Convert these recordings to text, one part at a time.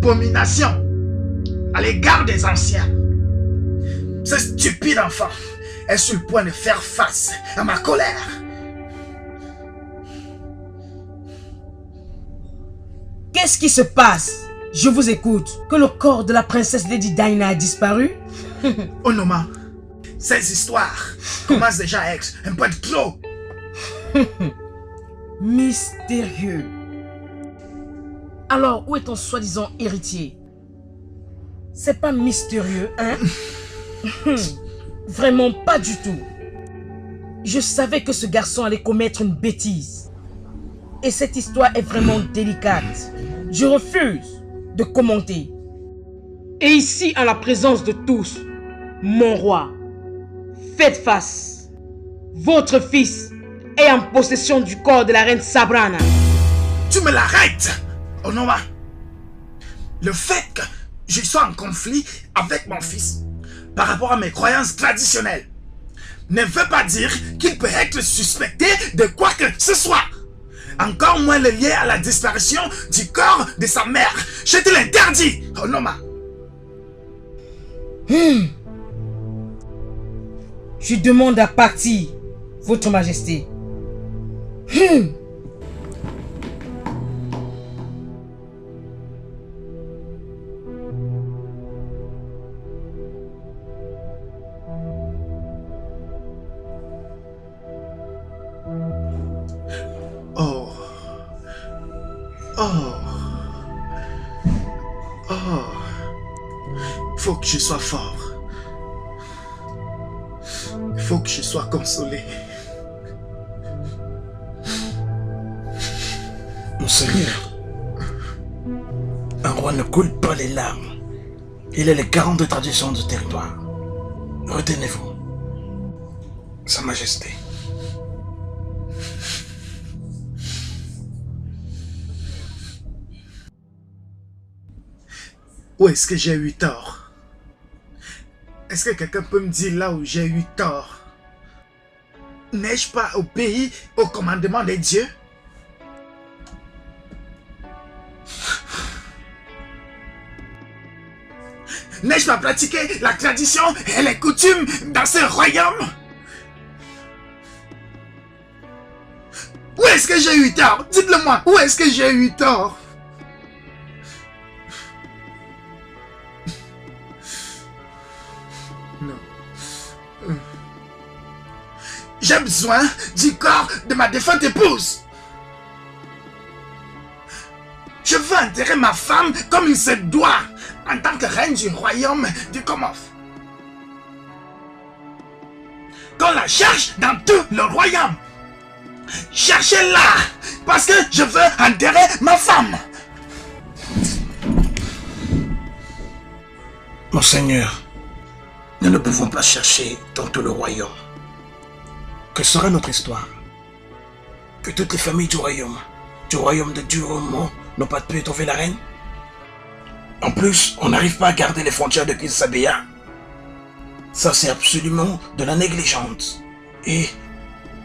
abomination à l'égard des anciens. Ce stupide enfant est sur le point de faire face à ma colère. Qu'est-ce qui se passe? Je vous écoute. Que le corps de la princesse Lady Diana a disparu? Onoma, ces histoires commencent déjà à être un peu de trop. Mystérieux. Alors, où est ton soi-disant héritier? C'est pas mystérieux, hein? Vraiment pas du tout. Je savais que ce garçon allait commettre une bêtise. Et cette histoire est vraiment délicate. Je refuse de commenter. Et ici, en la présence de tous, mon roi, faites face. Votre fils est en possession du corps de la reine Sabrana. Tu me l'arrêtes, Onoma. Le fait que je sois en conflit avec mon fils par rapport à mes croyances traditionnelles ne veut pas dire qu'il peut être suspecté de quoi que ce soit. Encore moins le lié à la disparition du corps de sa mère. Je te l'interdis, Onoma. Je demande à partir, Votre Majesté. Oh. Oh. Oh. Faut que je sois fort. Il faut que je sois consolé. Monseigneur, un roi ne coule pas les larmes. Il est le garant de tradition du territoire. Retenez-vous. Sa Majesté. Où est-ce que j'ai eu tort? Est-ce que quelqu'un peut me dire là où j'ai eu tort? N'ai-je pas obéi au commandement des dieux? N'ai-je pas pratiqué la tradition et les coutumes dans ce royaume? Où est-ce que j'ai eu tort? Dites-le moi, où est-ce que j'ai eu tort? Non. J'ai besoin du corps de ma défunte épouse. Je veux enterrer ma femme comme il se doit en tant que reine du royaume du Komof. Qu'on la cherche dans tout le royaume. Cherchez-la parce que je veux enterrer ma femme. Monseigneur, nous ne pouvons pas chercher dans tout le royaume. Que sera notre histoire? Que toutes les familles du royaume de Duromo n'ont pas pu trouver la reine? En plus, on n'arrive pas à garder les frontières de Kisabea. Ça, c'est absolument de la négligence. Et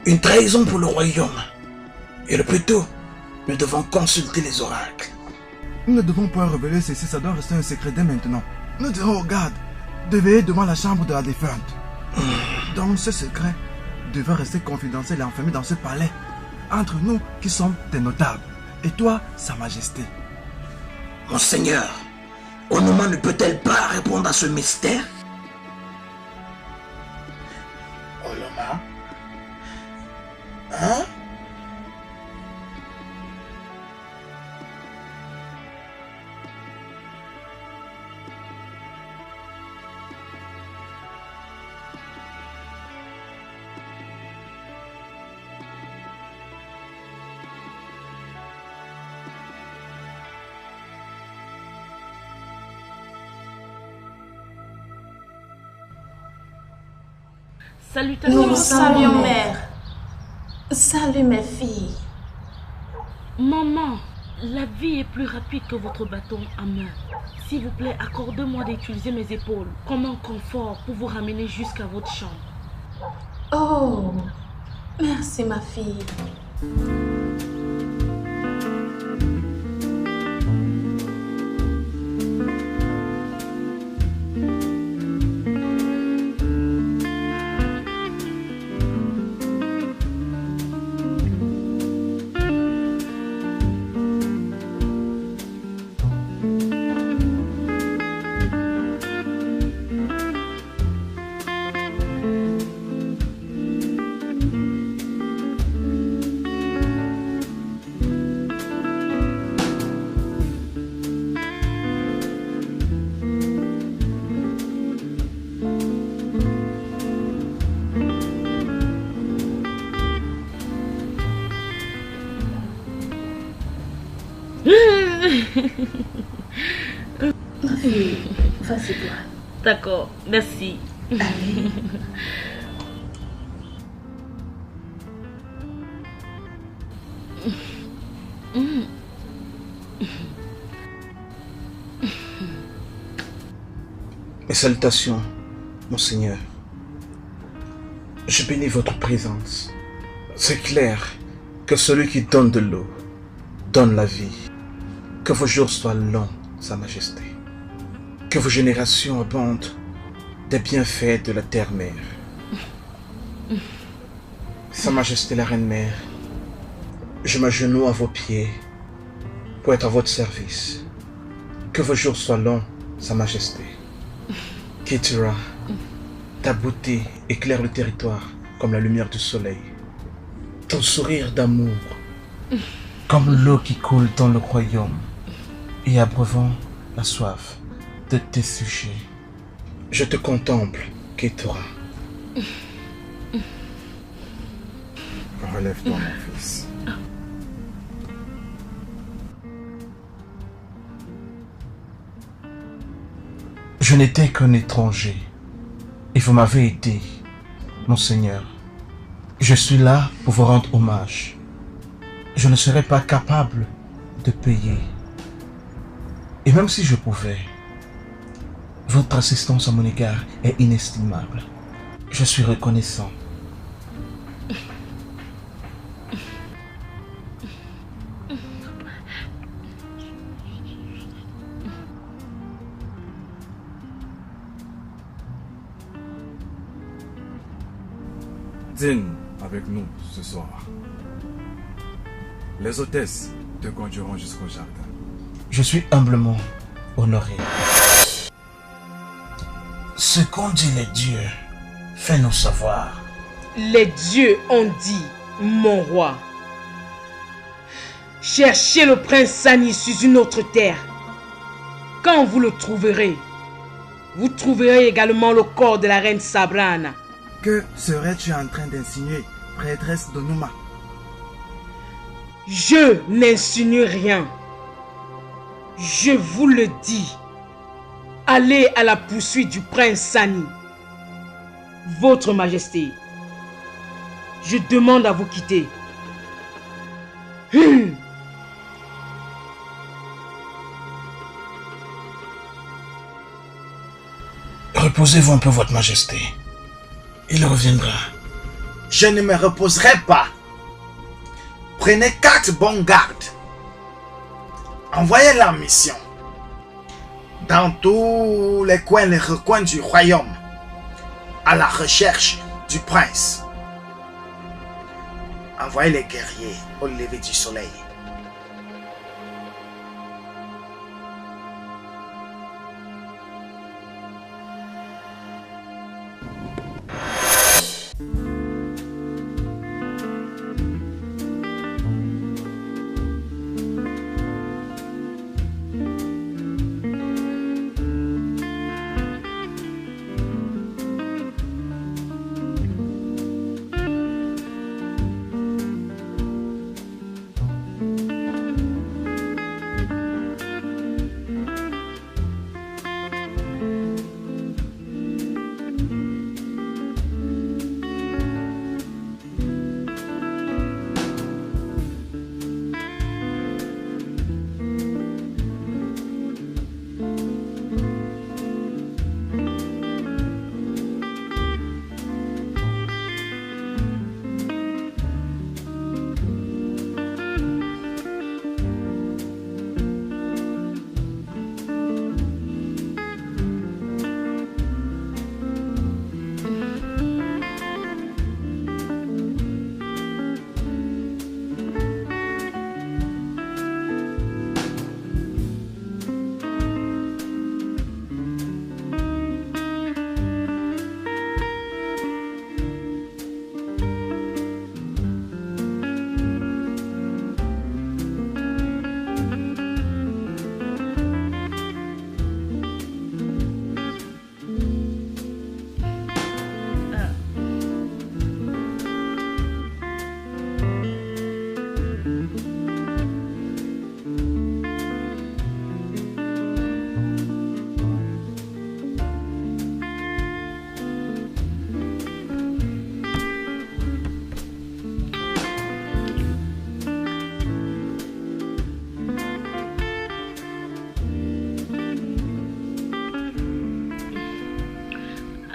une trahison pour le royaume. Et le plus tôt, nous devons consulter les oracles. Nous ne devons pas révéler ceci, ça doit rester un secret dès maintenant. Nous dirons au garde de veiller devant la chambre de la défunte. Donc ce secret devait rester confidentiel et enfermé dans ce palais. Entre nous qui sommes des notables. Et toi, Sa Majesté. Monseigneur, Onoma ne peut-elle pas répondre à ce mystère? Onoma? Hein? Salutations. Nous saluons, mère. Salut, mes filles. Maman, la vie est plus rapide que votre bâton à main. S'il vous plaît, accordez-moi d'utiliser mes épaules comme un confort pour vous ramener jusqu'à votre chambre. Oh, merci, ma fille. Ma fille, vas-y-toi. D'accord, merci. Allez. Mes salutations, Monseigneur. Je bénis votre présence. C'est clair que celui qui donne de l'eau donne la vie. Que vos jours soient longs, Sa Majesté. Que vos générations abondent des bienfaits de la terre-mère. Sa Majesté la Reine-Mère, je m'agenouille à vos pieds pour être à votre service. Que vos jours soient longs, Sa Majesté. Keturah, ta beauté éclaire le territoire comme la lumière du soleil. Ton sourire d'amour, comme l'eau qui coule dans le royaume et abreuvant la soif de tes sujets. Je te contemple, Keturah. Relève-toi, mon fils. Je n'étais qu'un étranger et vous m'avez aidé, Monseigneur. Je suis là pour vous rendre hommage. Je ne serais pas capable de payer. Et même si je pouvais, votre assistance à mon égard est inestimable. Je suis reconnaissant. Dîne avec nous ce soir. Les hôtesses te conduiront jusqu'au jardin. Je suis humblement honoré. Ce qu'ont dit les dieux, fais-nous savoir. Les dieux ont dit, mon roi, cherchez le prince Sani sur une autre terre. Quand vous le trouverez, vous trouverez également le corps de la reine Sabrana. Que serais-tu en train d'insinuer, prêtresse de Numa? Je n'insinue rien. Je vous le dis. Allez à la poursuite du prince Sani. Votre Majesté, je demande à vous quitter. Reposez-vous un peu, Votre Majesté. Il reviendra. Je ne me reposerai pas. Prenez 4 bons gardes. Envoyez la mission dans tous les coins, les recoins du royaume à la recherche du prince. Envoyez les guerriers au lever du soleil.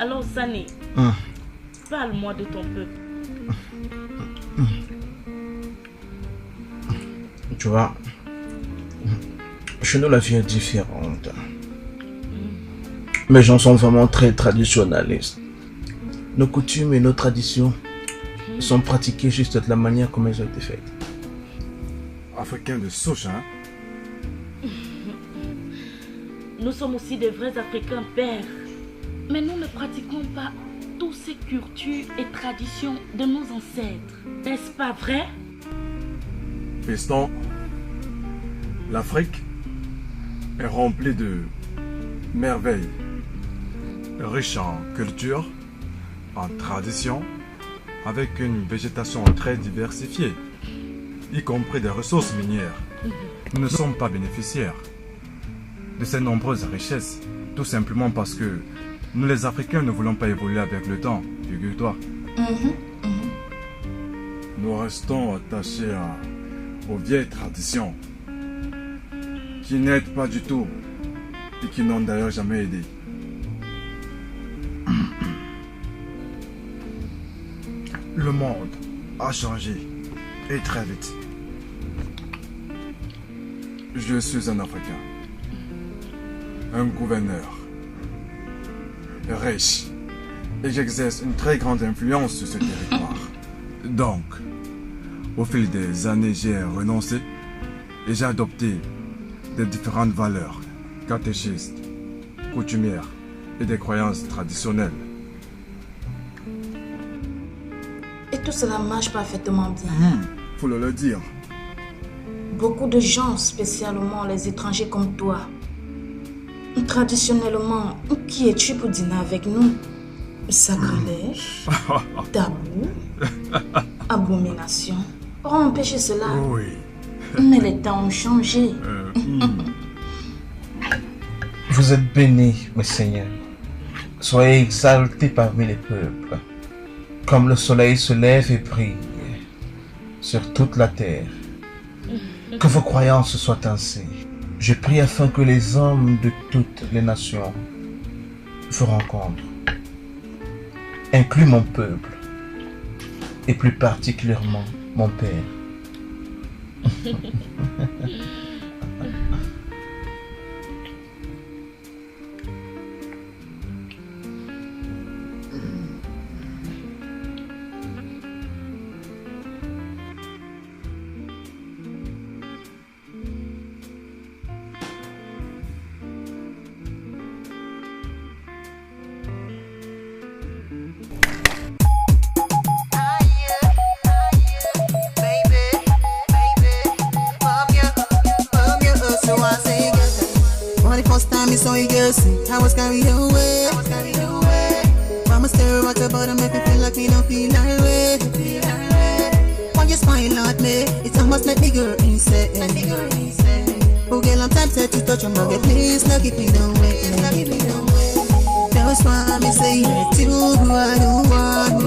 Alors Sané, parle-moi de ton peuple. Tu vois, chez nous la vie est différente. Mes gens sont vraiment très traditionnalistes. Nos coutumes et nos traditions sont pratiquées juste de la manière comme elles ont été faites. Africain de souche, hein? Nous sommes aussi des vrais Africains, père. Mais nous ne pratiquons pas toutes ces cultures et traditions de nos ancêtres. N'est-ce pas vrai? Fiston, l'Afrique est remplie de merveilles, riche en culture, en tradition, avec une végétation très diversifiée, y compris des ressources minières. Nous ne sommes pas bénéficiaires de ces nombreuses richesses, tout simplement parce que nous les Africains ne voulons pas évoluer avec le temps, figure-toi. Nous restons attachés aux vieilles traditions qui n'aident pas du tout et qui n'ont d'ailleurs jamais aidé. Le monde a changé et très vite. Je suis un Africain, un gouverneur riche et j'exerce une très grande influence sur ce territoire. Donc, au fil des années, j'ai renoncé et j'ai adopté des différentes valeurs catéchistes, coutumières et des croyances traditionnelles. Et tout cela marche parfaitement bien. Faut le dire. Beaucoup de gens, spécialement les étrangers comme toi, traditionnellement, qui es-tu pour dîner avec nous? Sacrilège, tabou, abomination. On va empêcher cela. Oui. Mais les temps ont changé. Vous êtes bénis, mes seigneurs. Soyez exaltés parmi les peuples. Comme le soleil se lève et brille sur toute la terre. Que vos croyances soient ainsi. Je prie afin que les hommes de toutes les nations vous rencontrent. Inclus mon peuple. Et plus particulièrement mon père. I was carried away. Mama stare at the bottom, make me feel like me don't feel that way. When you smile at me, it almost make me girl insane. Oh girl, I'm tempted to touch your mouth, please not keep me down way. That's why me say that you are the one.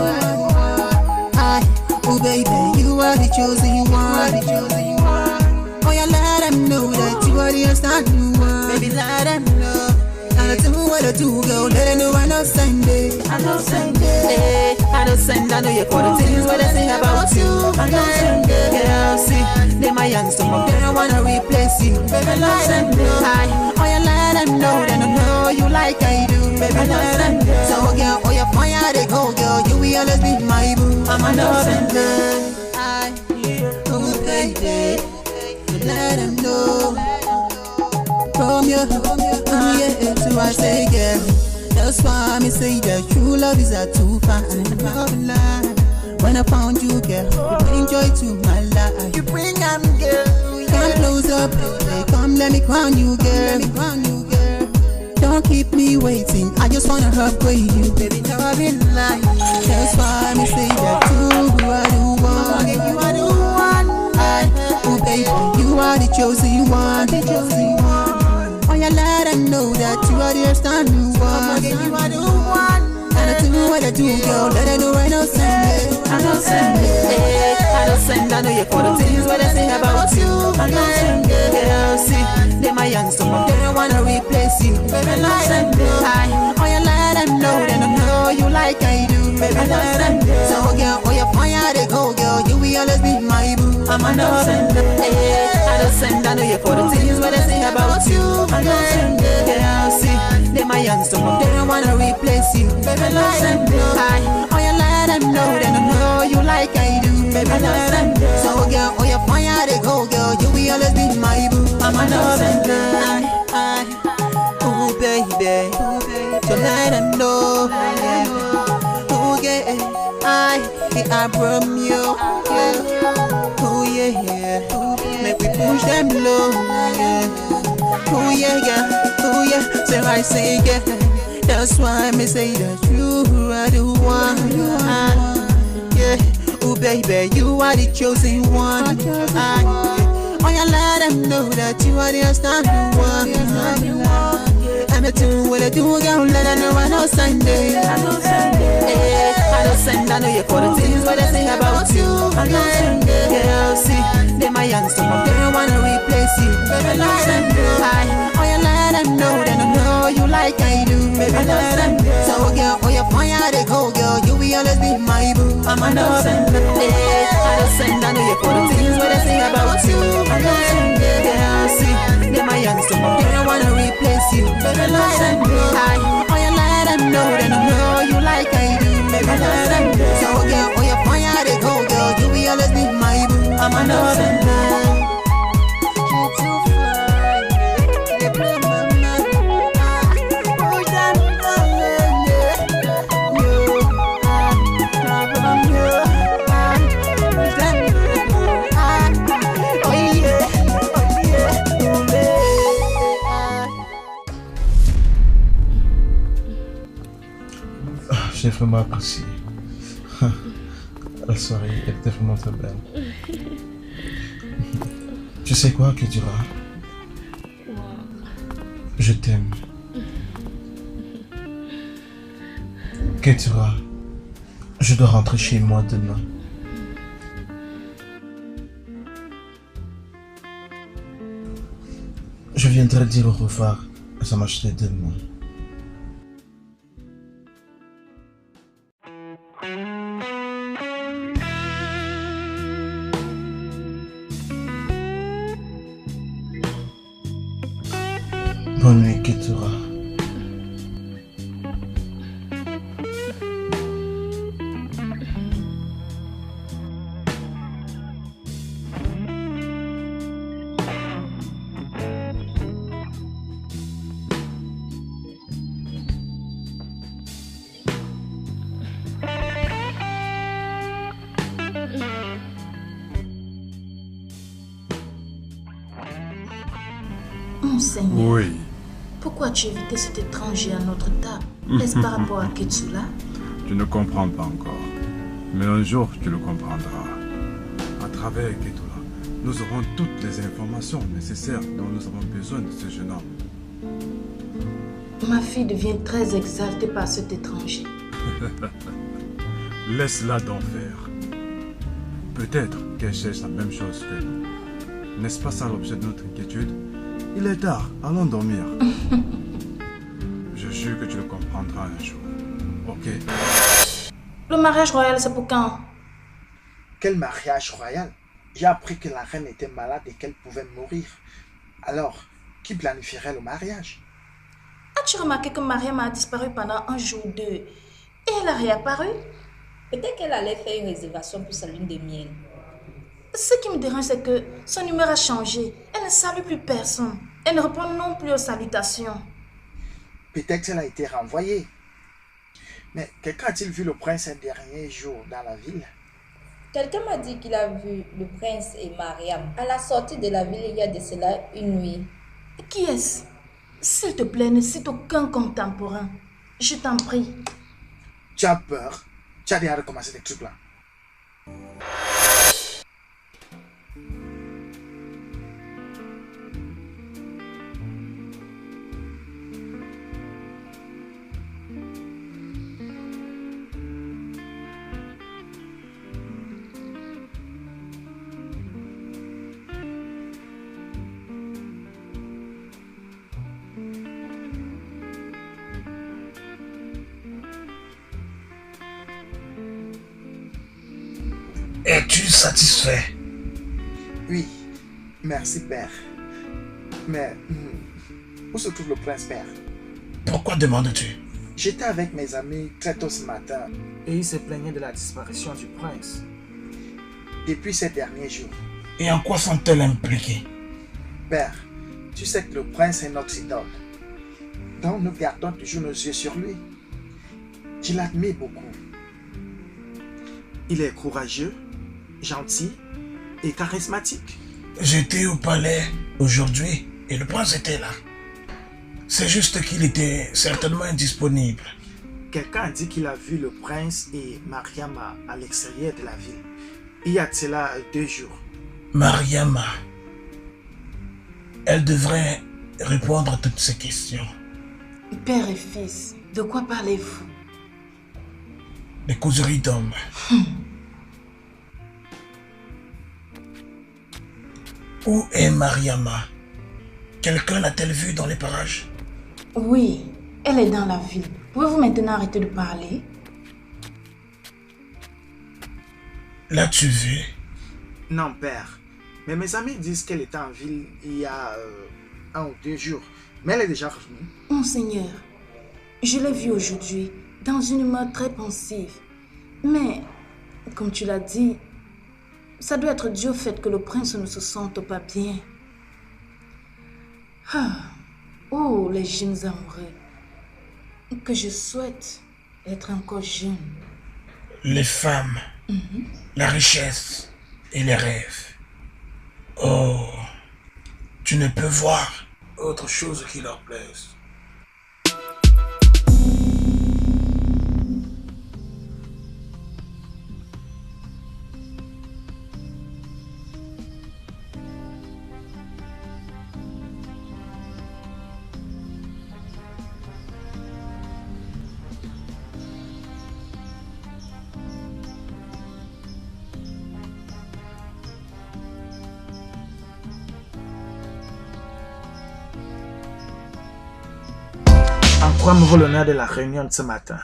Oh baby, you are the chosen one. Oh you let them know that you are the understanding one. Baby, let them know. I don't know what I do, girl. Let them know I know Sunday. I know Sunday. I know Sunday. I know you call the things what I say about you. I know Sunday. Yeah, see, they my young some of them wanna replace you. Baby, let them know. Oh, you let them know. They don't know you like I do. Baby, let them know. So, girl, oh, you fire, they go, girl. You will always be my boo. I'm a know Sunday. Oh, baby, let them know. From you, yeah, so I say, girl. That's why me say that true love is a too fine. When I found you, girl, you bring joy to my life. You bring them, girl. Come close up, baby. Come let me crown you, girl. Don't keep me waiting. I just wanna upgrade you, baby. Now I've been lying. That's why me say that you are the one. You are the one. Oh baby, you are the chosen one. Oh, you let them know that you are the standing one. You are the one. And I do what I do, girl. Let them know I know Sunday. I know Sunday. I know Sunday. I know you for the things what I say about you. I know Sunday. Yeah, see, they my young some of them wanna replace you. Baby, let them know. Oh, you let them know. They don't know like I do. Baby, let them know. So girl, oh you fire they go, girl. You will always be my boo. I'm a no sender. Hey, I don't send. I know you for the things what I say about you. I'm no sender. Yeah, see, they my young some of them wanna replace you. Baby, let them know. Oh you let them know. They don't know you like I do. Baby, let them know. So girl, oh you fire they go, girl. You will always be my boo. I'm a no sender. Oh baby, so let them know. Oh yeah, I from you. Yeah. Oh yeah, make we push them low. Yeah. Oh yeah, oh yeah. So I say yeah. That's why me say that you are the one. Yeah. Oh baby, you are the chosen one. Oh yeah, let them know that you are the outstanding one. I'm a tune with a do girl, let them know I know Sunday. I know Sunday, I know you for the things what I say about you. I know Sunday, yeah, see, they my young some of them wanna replace you. Baby, let them know. Oh yeah, let them know, they don't know you like I do. Baby, let them know. So girl, oh yeah, fire they go, girl, you will always be my boo. I'm a no Sunday, I know Sunday, I know you for the things what I say about you. I know Sunday, yeah, see, they my young some of them wanna replace you. Baby, let them know. Oh you let them know. They don't know you like I do. Baby, let them know. So girl, oh you fire they go, girl. You will always be my boo. I'm a no them now. You too fine. They blow my mind. Oh damn, darling, yeah. Problem, oh yeah. J'ai vraiment apprécié. La soirée était vraiment très belle. Tu sais quoi, Ketura? Je t'aime. Ketura, je dois rentrer chez moi demain. Je viendrai dire au revoir à sa majesté demain. Bonne nuit, Ketura. Mon Seigneur, Oui. pourquoi tu évitais cet étranger à notre table? Est-ce par rapport à Ketsula? Tu ne comprends pas encore. Mais un jour, tu le comprendras. À travers Ketula, nous aurons toutes les informations nécessaires dont nous avons besoin de ce jeune homme. Ma fille devient très exaltée par cet étranger. Laisse-la donc faire. Peut-être qu'elle cherche la même chose que nous. N'est-ce pas ça l'objet de notre inquiétude? Il est tard, allons dormir. Je jure que tu le comprendras un jour. Ok? Le mariage royal, c'est pour quand? Quel mariage royal? J'ai appris que la reine était malade et qu'elle pouvait mourir. Alors, qui planifierait le mariage? As-tu remarqué que Mariam a disparu pendant un jour ou deux et elle a réapparu? Peut-être qu'elle allait faire une réservation pour sa lune de miel. Ce qui me dérange, c'est que son humeur a changé. Elle ne salue plus personne. Elle ne répond non plus aux salutations. Peut-être qu'elle a été renvoyée. Mais quelqu'un a-t-il vu le prince un dernier jour dans la ville? Quelqu'un m'a dit qu'il a vu le prince et Mariam à la sortie de la ville il y a de cela une nuit. Qui est-ce? S'il te plaît, ne cite aucun contemporain. Je t'en prie. Tu as peur? Tu as déjà recommencé des trucs là. Es-tu satisfait? Oui, merci, père. Mais où se trouve le prince, père? Pourquoi demandes-tu? J'étais avec mes amis très tôt ce matin Et ils se plaignaient de la disparition du prince. depuis ces derniers jours. Et en quoi sont-elles impliquées? Père, tu sais que le prince est notre idole. Donc nous gardons toujours nos yeux sur lui. Je l'admire beaucoup. Il est courageux, gentil et charismatique. J'étais au palais aujourd'hui et le prince était là. C'est juste qu'il était certainement indisponible. Quelqu'un a dit qu'il a vu le prince et Mariama à l'extérieur de la ville. Il y a de cela 2 jours. Mariama. Elle devrait répondre à toutes ces questions. Père et fils, de quoi parlez-vous? Des causeries d'hommes. Où est Mariama? Quelqu'un l'a-t-elle vue dans les parages? Oui, elle est dans la ville. Pouvez-vous maintenant arrêter de parler? L'as-tu vue? Non, père. Mais mes amis disent qu'elle était en ville il y a 1 ou 2 jours. Mais elle est déjà revenue. Monseigneur, je l'ai vue aujourd'hui dans une humeur très pensive. Mais, comme tu l'as dit, ça doit être dû au fait que le prince ne se sente pas bien. Oh, les jeunes amoureux. Que je souhaite être encore jeune. Les femmes, la richesse et les rêves. Oh, tu ne peux voir autre chose qui leur plaise. En quoi me vaut l'honneur de la réunion de ce matin?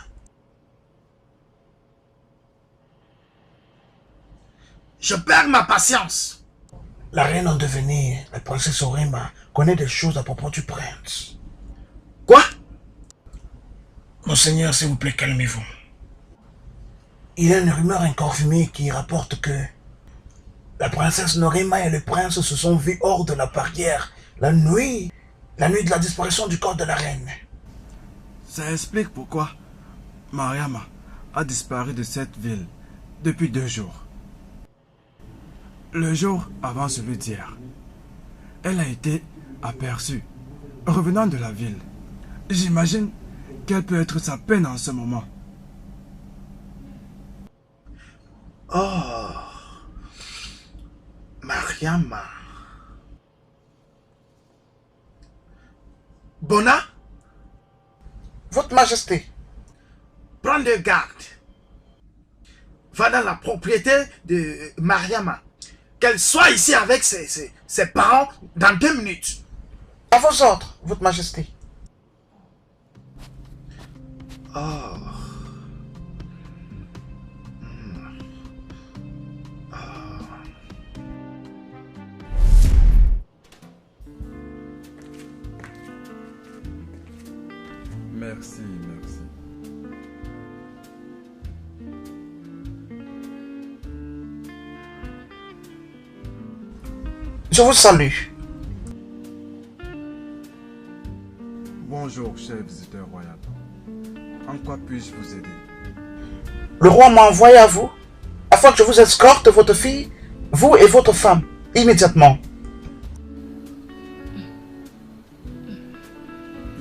Je perds ma patience. La reine en devenir, la princesse Orima, connaît des choses à propos du prince. Quoi? Monseigneur, s'il vous plaît, calmez-vous. Il y a une rumeur inconfirmée qui rapporte que la princesse Norima et le prince se sont vus hors de la barrière la nuit de la disparition du corps de la reine. Ça explique pourquoi Mariama a disparu de cette ville depuis 2 jours. Le jour avant celui d'hier, elle a été aperçue revenant de la ville. J'imagine quelle peut être sa peine en ce moment. Oh, Mariama. Bona, Votre Majesté, prends de garde. Va dans la propriété de Mariama. Qu'elle soit ici avec ses parents dans 2 minutes. à vos ordres, Votre Majesté. Oh. Merci, merci. Je vous salue. Bonjour, cher visiteur royal. En quoi puis-je vous aider? Le roi m'a envoyé à vous, afin que je vous escorte votre fille, vous et votre femme, immédiatement.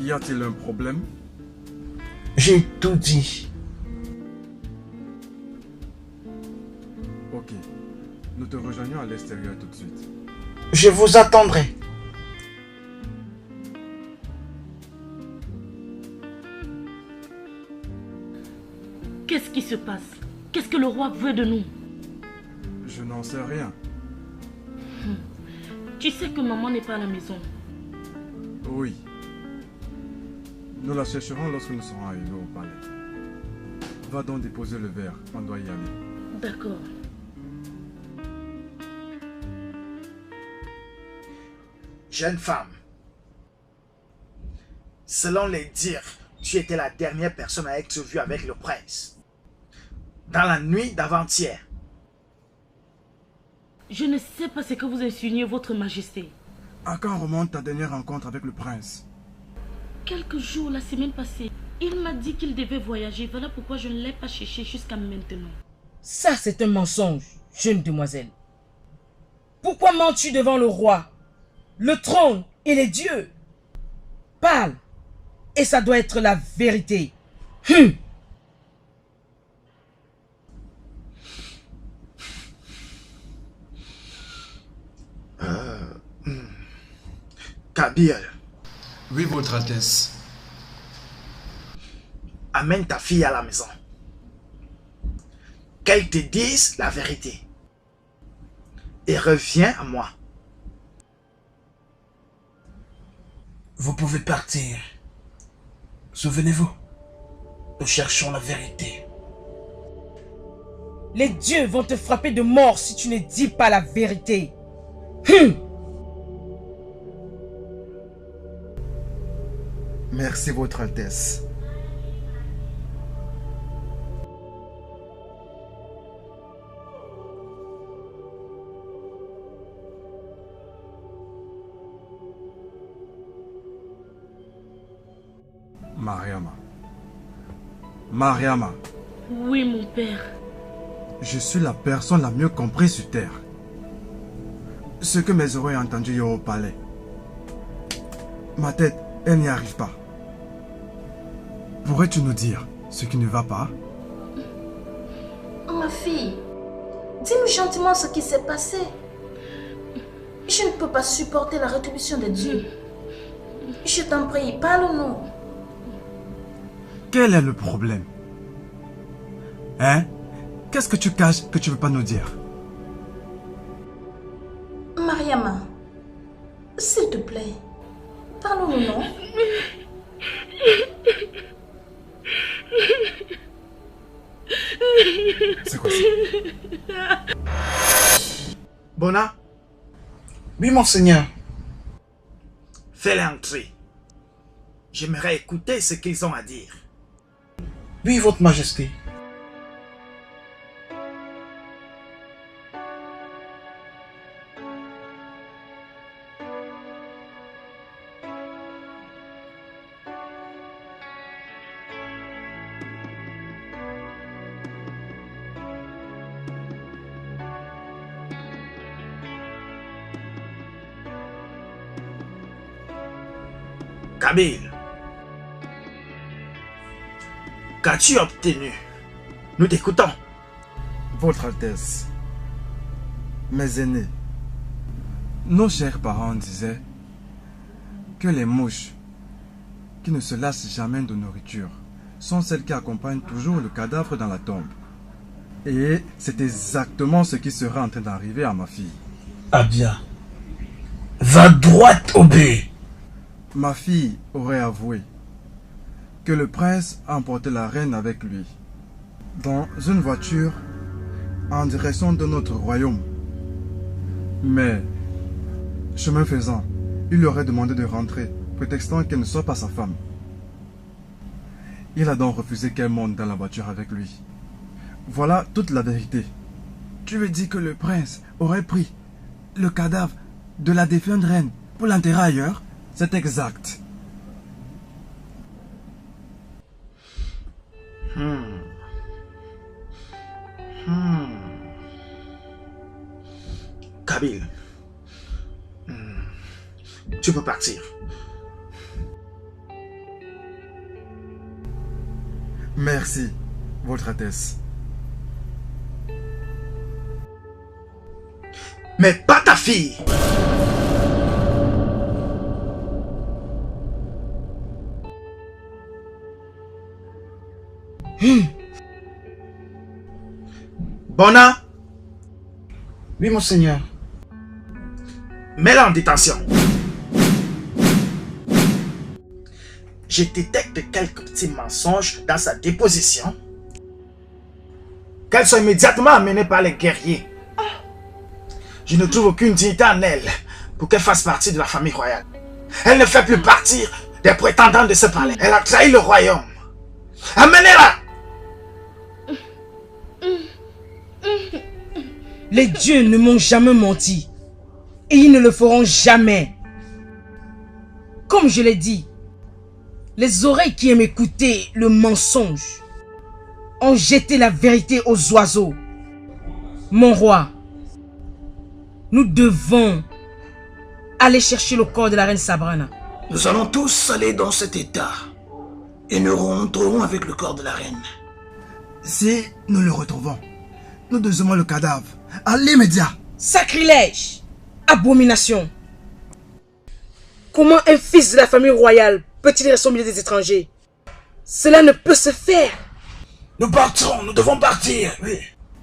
Y a-t-il un problème? J'ai tout dit. Ok. Nous te rejoignons à l'extérieur tout de suite. Je vous attendrai. Qu'est-ce qui se passe? Qu'est-ce que le roi veut de nous? Je n'en sais rien. Tu sais que maman n'est pas à la maison. Oui. Nous la chercherons lorsque nous serons arrivés au palais. Va donc déposer le verre, on doit y aller. D'accord. Jeune femme, selon les dires, tu étais la dernière personne à être vue avec le prince. Dans la nuit d'avant-hier. Je ne sais pas ce que vous insinuez, votre majesté. À quand remonte ta dernière rencontre avec le prince? Quelques jours, la semaine passée, il m'a dit qu'il devait voyager. Voilà pourquoi je ne l'ai pas cherché jusqu'à maintenant. Ça, c'est un mensonge, jeune demoiselle. Pourquoi mens-tu devant le roi, le trône et les dieux? Parle, et ça doit être la vérité. Kabir, Oui, Votre Altesse. amène ta fille à la maison. Qu'elle te dise la vérité. Et reviens à moi. Vous pouvez partir. Souvenez-vous, nous cherchons la vérité. Les dieux vont te frapper de mort si tu ne dis pas la vérité. Merci, Votre Altesse. Mariama. Mariama, Oui, mon père. Je suis la personne la mieux comprise sur Terre. Ce que mes oreilles ont entendu hier au palais. Ma tête, elle n'y arrive pas. Pourrais-tu nous dire ce qui ne va pas? Ma fille, dis-nous gentiment ce qui s'est passé. Je ne peux pas supporter la rétribution de Dieu. Je t'en prie, parle-nous. Quel est le problème? Hein? Qu'est-ce que tu caches que tu ne veux pas nous dire? Mariama, s'il te plaît, parle-nous, non? C'est quoi ça? Bona, Oui, Monseigneur. fais-les entrer. J'aimerais écouter ce qu'ils ont à dire. Oui, Votre Majesté. Kabir, qu'as-tu obtenu? Nous t'écoutons. Votre Altesse, mes aînés, nos chers parents disaient que les mouches qui ne se lassent jamais de nourriture sont celles qui accompagnent toujours le cadavre dans la tombe. Et c'est exactement ce qui sera en train d'arriver à ma fille. Ah bien. Va droit au but. Ma fille aurait avoué que le prince a emporté la reine avec lui dans une voiture en direction de notre royaume. Mais, chemin faisant, il lui aurait demandé de rentrer, prétextant qu'elle ne soit pas sa femme. Il a donc refusé qu'elle monte dans la voiture avec lui. Voilà toute la vérité. Tu veux dire que le prince aurait pris le cadavre de la défunte reine pour l'enterrer ailleurs? C'est exact. Kabir, tu peux partir. Merci, Votre Altesse. Mais pas ta fille. Bona, Oui, Monseigneur. mets-la en détention. Je détecte quelques petits mensonges dans sa déposition. Qu'elle soit immédiatement amenée par les guerriers. Je ne trouve aucune dignité en elle. pour qu'elle fasse partie de la famille royale. Elle ne fait plus partie des prétendants de ce palais. Elle a trahi le royaume. Amenez-la! Les dieux ne m'ont jamais menti. Et ils ne le feront jamais. Comme je l'ai dit, les oreilles qui aiment écouter le mensonge ont jeté la vérité aux oiseaux. Mon roi, nous devons aller chercher le corps de la reine Sabrana. Nous allons tous aller dans cet état. Et nous rentrerons avec le corps de la reine. Si nous le retrouvons, nous désumons le cadavre à l'immédiat. Sacrilège! Abomination! Comment un fils de la famille royale peut-il rester au milieu des étrangers? Cela ne peut se faire. Nous partons, nous devons partir. Oui.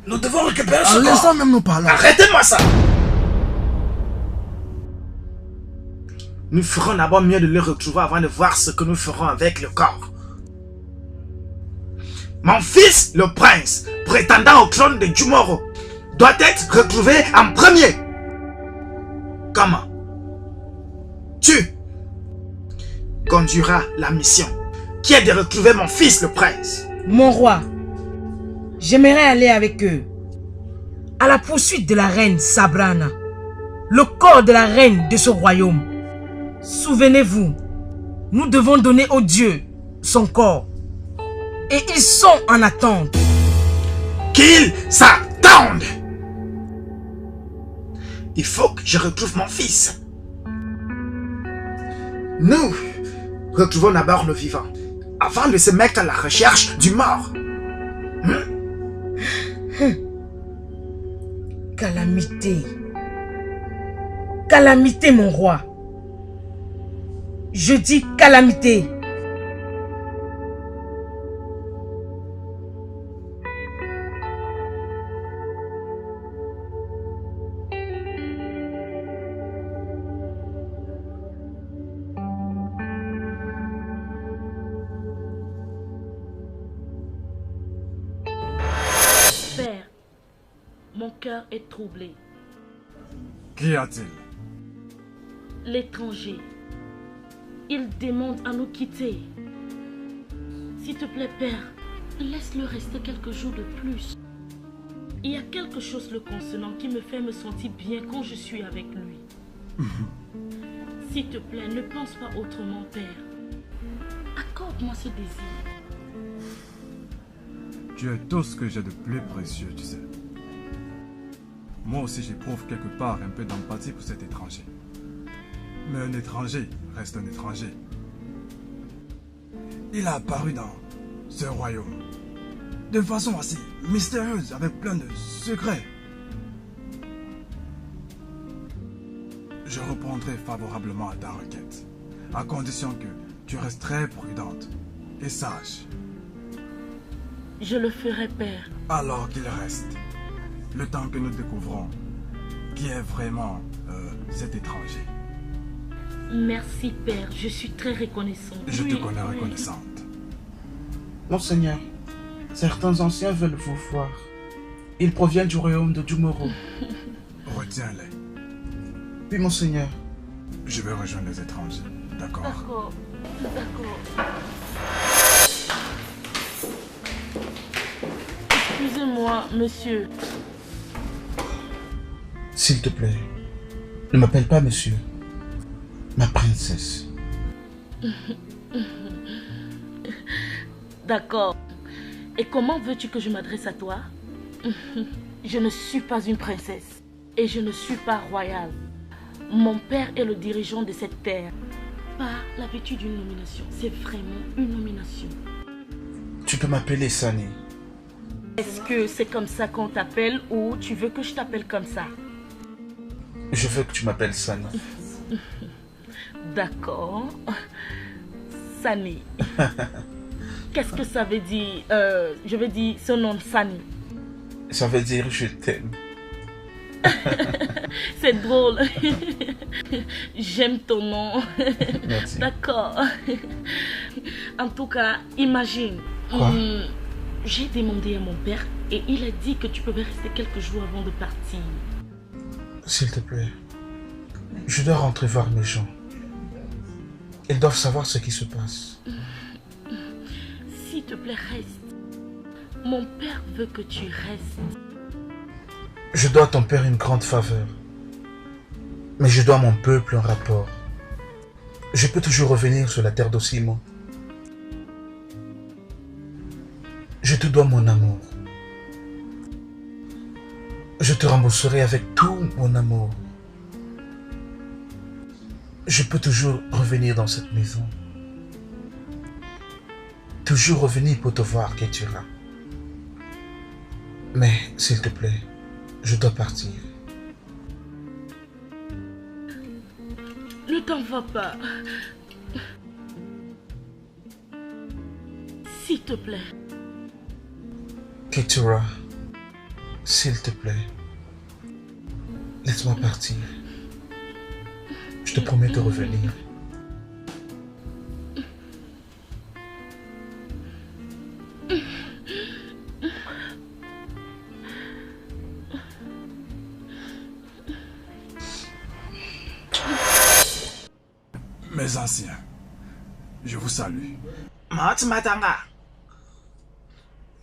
Nous devons récupérer ce corps. Laissons même nous parler. Arrêtez-moi ça! Nous ferons d'abord mieux de le retrouver avant de voir ce que nous ferons avec le corps. Mon fils, le prince, prétendant au trône de Jumoro, doit être retrouvé en premier. Comment? Tu conduiras la mission, qui est de retrouver mon fils, le prince. Mon roi, j'aimerais aller avec eux à la poursuite de la reine Sabrana, le corps de la reine de ce royaume. Souvenez-vous, nous devons donner au Dieu son corps. Et ils sont en attente. Qu'ils s'attendent. Il faut que je retrouve mon fils. Nous retrouvons d'abord le vivant, avant de se mettre à la recherche du mort. Calamité. Calamité, mon roi. Je dis calamité. Père, mon cœur est troublé. Qu'y a-t-il? L'étranger. Il demande à nous quitter. S'il te plaît, Père, laisse-le rester quelques jours de plus. Il y a quelque chose le concernant qui me fait me sentir bien quand je suis avec lui. S'il te plaît, ne pense pas autrement, Père. Accorde-moi ce désir. Tu es tout ce que j'ai de plus précieux, tu sais. Moi aussi, j'éprouve quelque part un peu d'empathie pour cet étranger. Mais un étranger reste un étranger. Il a apparu dans ce royaume de façon assez mystérieuse, avec plein de secrets. Je répondrai favorablement à ta requête, à condition que tu restes très prudente et sage. Je le ferai, Père. Alors qu'il reste le temps que nous découvrons qui est vraiment cet étranger. Merci, Père. Je suis très reconnaissante. Je te connais reconnaissante. Monseigneur, certains anciens veulent vous voir. Ils proviennent du royaume de Jumoro. Retiens-les. Oui, monseigneur. Je vais rejoindre les étrangers. D'accord? D'accord. D'accord. Excusez-moi, monsieur. S'il te plaît, ne m'appelle pas monsieur. Ma princesse. D'accord. Et comment veux-tu que je m'adresse à toi? Je ne suis pas une princesse. Et je ne suis pas royale. Mon père est le dirigeant de cette terre. Pas la vertu d'une nomination. C'est vraiment une nomination. Tu peux m'appeler Sani. Est-ce que c'est comme ça qu'on t'appelle ou tu veux que je t'appelle comme ça? Je veux que tu m'appelles Sani. D'accord. Sani. Qu'est-ce que ça veut dire? Je veux dire ce nom de Sani. Ça veut dire je t'aime. C'est drôle. J'aime ton nom. Merci. D'accord. En tout cas, imagine. Quoi? J'ai demandé à mon père et il a dit que tu pouvais rester quelques jours avant de partir. S'il te plaît. Je dois rentrer voir mes gens. Ils doivent savoir ce qui se passe. S'il te plaît, reste. Mon père veut que tu restes. Je dois à ton père une grande faveur. Mais je dois à mon peuple un rapport. Je peux toujours revenir sur la terre d'Osimo. Je te dois mon amour. Je te rembourserai avec tout mon amour. Je peux toujours revenir dans cette maison. Toujours revenir pour te voir, Keturah. Mais, s'il te plaît, je dois partir. Ne t'en va pas. S'il te plaît. Keturah, s'il te plaît, laisse-moi partir. Je te promets de revenir. Mes anciens, je vous salue. Matanga,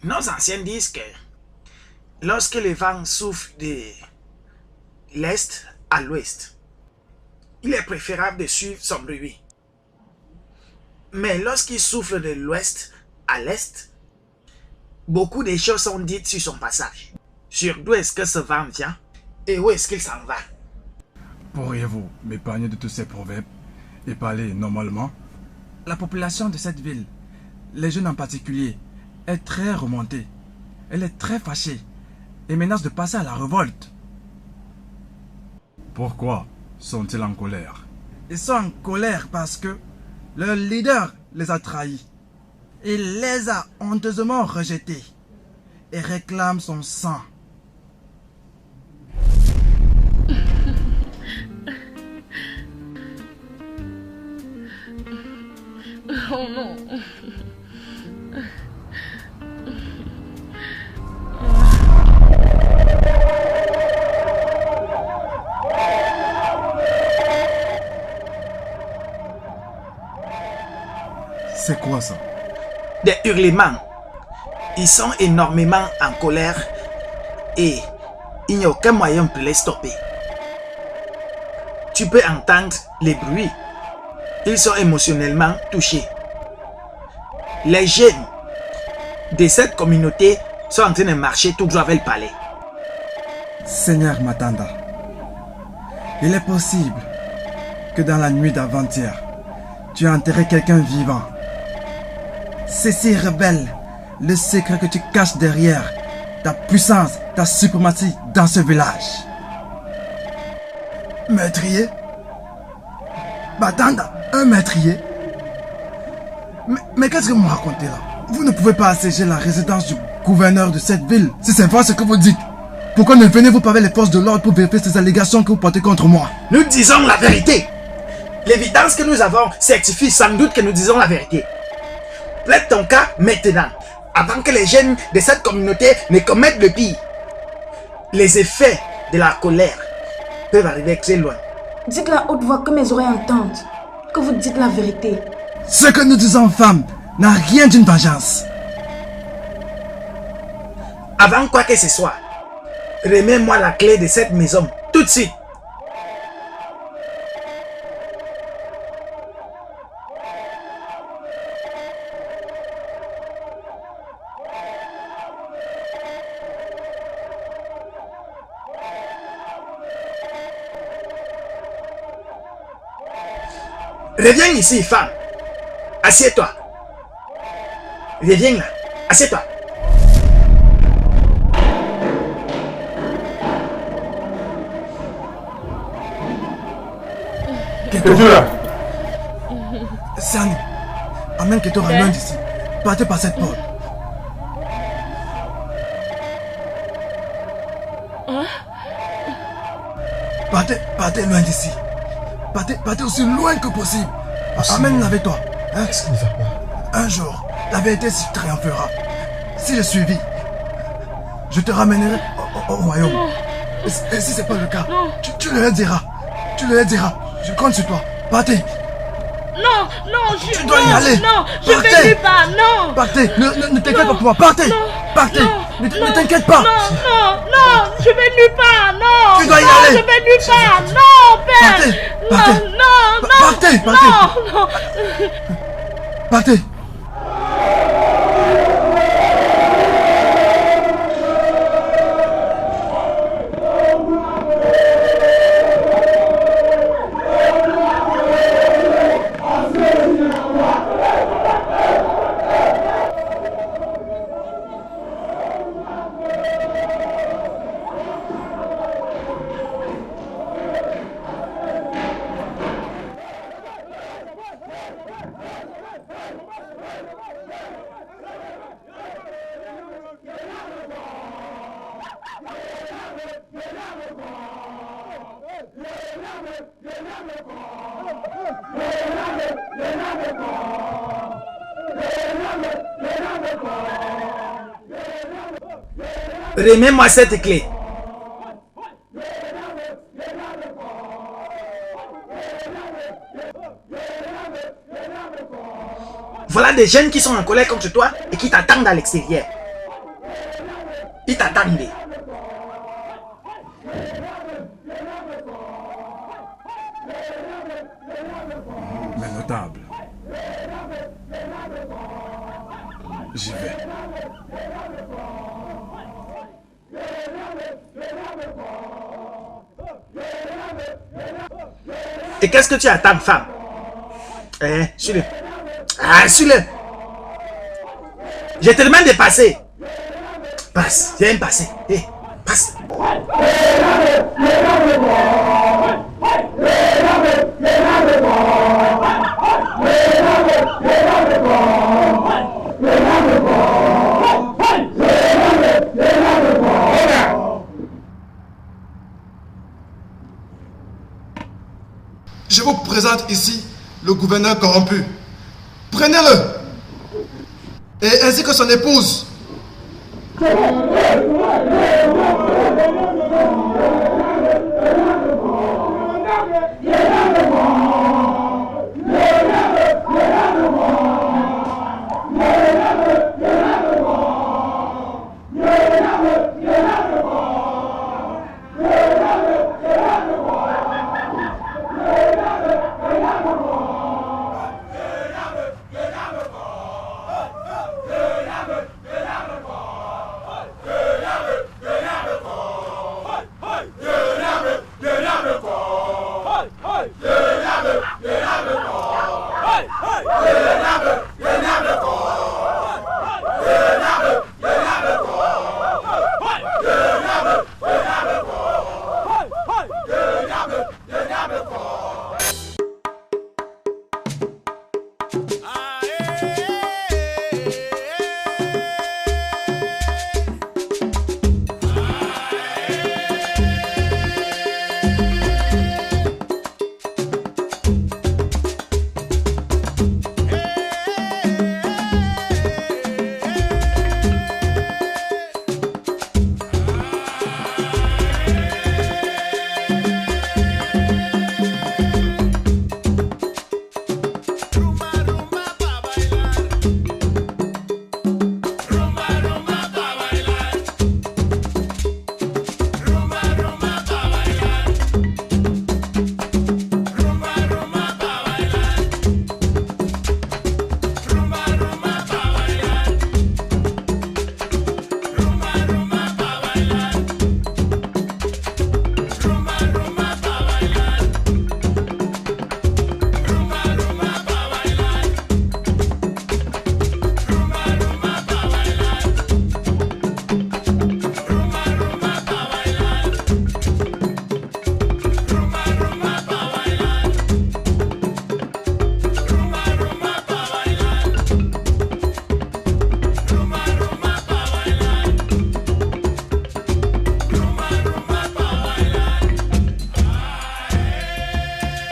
nos anciens disent que lorsque le vent souffle de l'est à l'ouest, il est préférable de suivre son bruit. Mais lorsqu'il souffle de l'ouest à l'est, beaucoup de choses sont dites sur son passage. Sur d'où est-ce que ce vent vient et où est-ce qu'il s'en va. Pourriez-vous m'épargner de tous ces proverbes et parler normalement? La population de cette ville, les jeunes en particulier, est très remontée. Elle est très fâchée et menace de passer à la révolte. Pourquoi sont-ils en colère? Ils sont en colère parce que leur leader les a trahis. Il les a honteusement rejetés et réclame son sang. Oh non. C'est quoi ça? Des hurlements. Ils sont énormément en colère et il n'y a aucun moyen de les stopper. Tu peux entendre les bruits. Ils sont émotionnellement touchés. Les jeunes de cette communauté sont en train de marcher tout droit vers le palais. Seigneur Matanda, il est possible que dans la nuit d'avant-hier, tu as enterré quelqu'un vivant. Ceci révèle le secret que tu caches derrière ta puissance, ta suprématie dans ce village. Meurtrier? Matanda, un meurtrier? Mais qu'est-ce que vous me racontez là? Vous ne pouvez pas assiéger la résidence du gouverneur de cette ville si c'est vrai ce que vous dites. Pourquoi ne venez-vous pas avec les forces de l'ordre pour vérifier ces allégations que vous portez contre moi? Nous disons la vérité. L'évidence que nous avons certifie sans doute que nous disons la vérité. Plaide ton cas maintenant, avant que les jeunes de cette communauté ne commettent le pire. Les effets de la colère peuvent arriver très loin. Dites la haute voix que mes oreilles entendent, que vous dites la vérité. Ce que nous disons, femme, n'a rien d'une vengeance. Avant quoi que ce soit, remets-moi la clé de cette maison, tout de suite. Reviens ici, femme. Assieds-toi. Reviens là. Assieds-toi. Keturah, Sani, amène Keturah loin d'ici. Partez par cette porte. Partez loin d'ici. Partez aussi loin que possible. Amène-la avec toi. Hein? Qu'est-ce qui ne va pas? Un jour, la vérité s'y triomphera. Si je suivis, je te ramènerai au royaume. Et si ce n'est pas le cas, tu leur diras. Tu le diras. Je compte sur toi. Partez. Non, non, je... Tu dois y aller. Non, je Partez. vais nulle part, non. Partez. Ne t'inquiète pas pour moi. Partez. Non, Partez. non, Ne non, t'inquiète pas. Non, je vais nulle part, non. Tu dois y non, aller. je vais nulle part, non, père. Partez. Non, Partez. non, Partez. Partez. non. Partez. Remets-moi cette clé. Voilà des jeunes qui sont en colère contre toi et qui t'attendent à l'extérieur. Ils t'attendent. Mais notable. J'y vais. Et qu'est-ce que tu attends, femme? Suis-le. Ah, suis-le. Je te demande de passer. Passe, viens passer. Passe. Je vous présente ici le gouverneur corrompu. Prenez-le. Et ainsi que son épouse.